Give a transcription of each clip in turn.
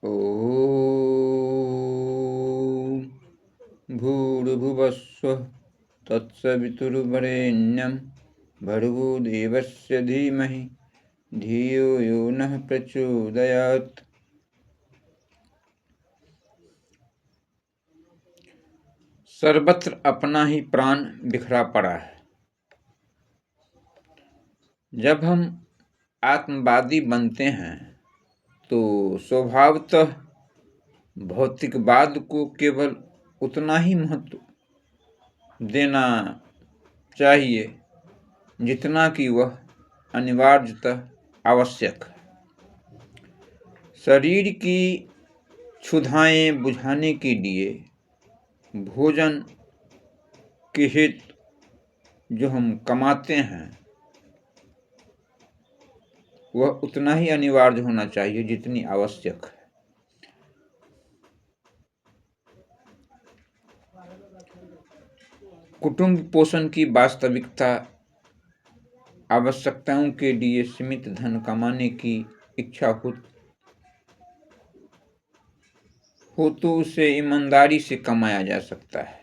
ॐ भूर्भुवस्सुः तत्सवितुर्वरेण्यं भर्गो देवस्य धीमहि धियो यो नः प्रचोदयात्। सर्वत्र अपना ही प्राण बिखरा पड़ा है। जब हम आत्मवादी बनते हैं तो स्वभावतः भौतिकवाद को केवल उतना ही महत्व देना चाहिए जितना कि वह अनिवार्यतः आवश्यक है। शरीर की क्षुधाएं बुझाने के लिए भोजन के हित जो हम कमाते हैं वह उतना ही अनिवार्य होना चाहिए जितनी आवश्यक है। कुटुंब पोषण की वास्तविकता आवश्यकताओं के लिए सीमित धन कमाने की इच्छा हो तो उसे ईमानदारी से कमाया जा सकता है।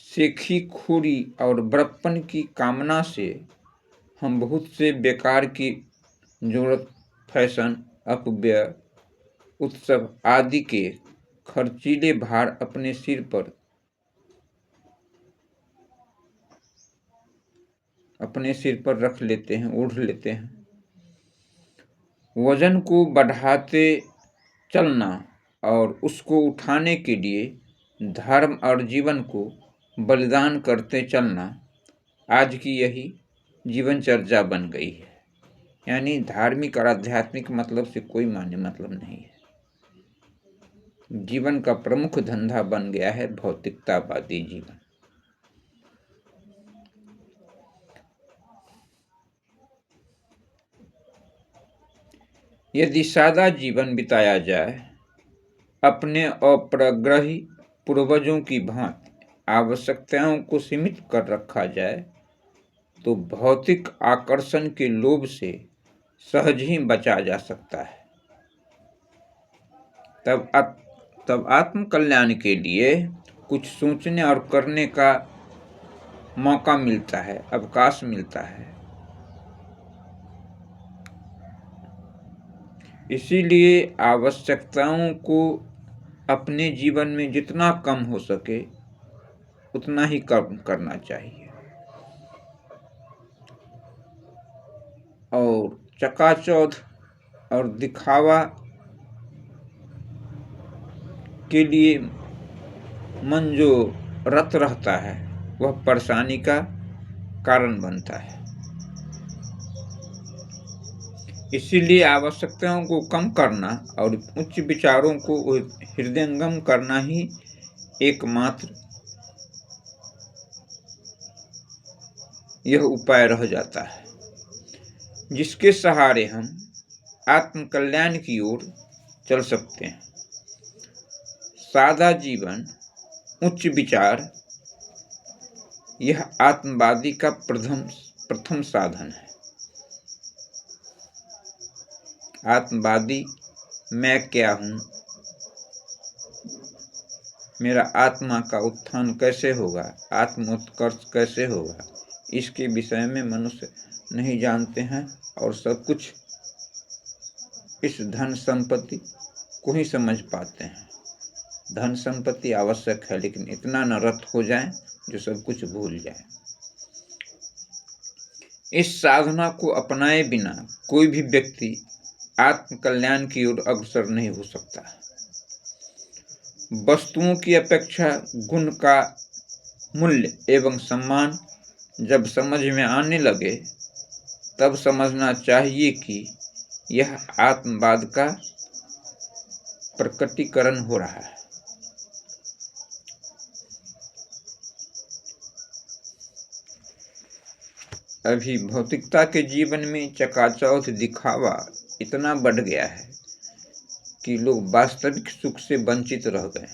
शेखीखोरी और बड़प्पन की कामना से हम बहुत से बेकार की जरूरत, फैशन, अपव्यय, उत्सव आदि के खर्चीले भार अपने सिर पर रख लेते हैं, ओढ़ लेते हैं। वजन को बढ़ाते चलना और उसको उठाने के लिए धर्म और जीवन को बलिदान करते चलना आज की यही जीवनचर्या बन गई है। यानी धार्मिक और आध्यात्मिक मतलब से कोई मान्य मतलब नहीं है। जीवन का प्रमुख धंधा बन गया है भौतिकतावादी जीवन। यदि सादा जीवन बिताया जाए, अपने अपरग्रही पूर्वजों की भांति आवश्यकताओं को सीमित कर रखा जाए, तो भौतिक आकर्षण के लोभ से सहज ही बचा जा सकता है। तब आत्म कल्याण के लिए कुछ सोचने और करने का मौका मिलता है, अवकाश मिलता है। इसीलिए आवश्यकताओं को अपने जीवन में जितना कम हो सके उतना ही कम करना चाहिए और चकाचौंध और दिखावा के लिए मन जो रत रहता है वह परेशानी का कारण बनता है। इसीलिए आवश्यकताओं को कम करना और उच्च विचारों को हृदयंगम करना ही एकमात्र यह उपाय रह जाता है, जिसके सहारे हम आत्म कल्याण की ओर चल सकते हैं। सादा जीवन, उच्च विचार, यह आत्मवादी का प्रथम साधन है। आत्मवादी मैं क्या हूं, मेरा आत्मा का उत्थान कैसे होगा, आत्मोत्कर्ष कैसे होगा, इसके विषय में मनुष्य नहीं जानते हैं और सब कुछ इस धन संपत्ति को ही समझ पाते हैं। धन संपत्ति आवश्यक है, लेकिन इतना न रत हो जाए जो सब कुछ भूल जाए। इस साधना को अपनाए बिना कोई भी व्यक्ति आत्म कल्याण की ओर अग्रसर नहीं हो सकता। वस्तुओं की अपेक्षा गुण का मूल्य एवं सम्मान जब समझ में आने लगे, तब समझना चाहिए कि यह आत्मवाद का प्रकटीकरण हो रहा है। अभी भौतिकता के जीवन में चकाचौंध, दिखावा इतना बढ़ गया है कि लोग वास्तविक सुख से वंचित रह गए।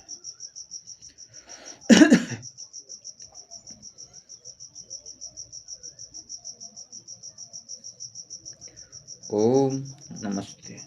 ओम नमस्ते।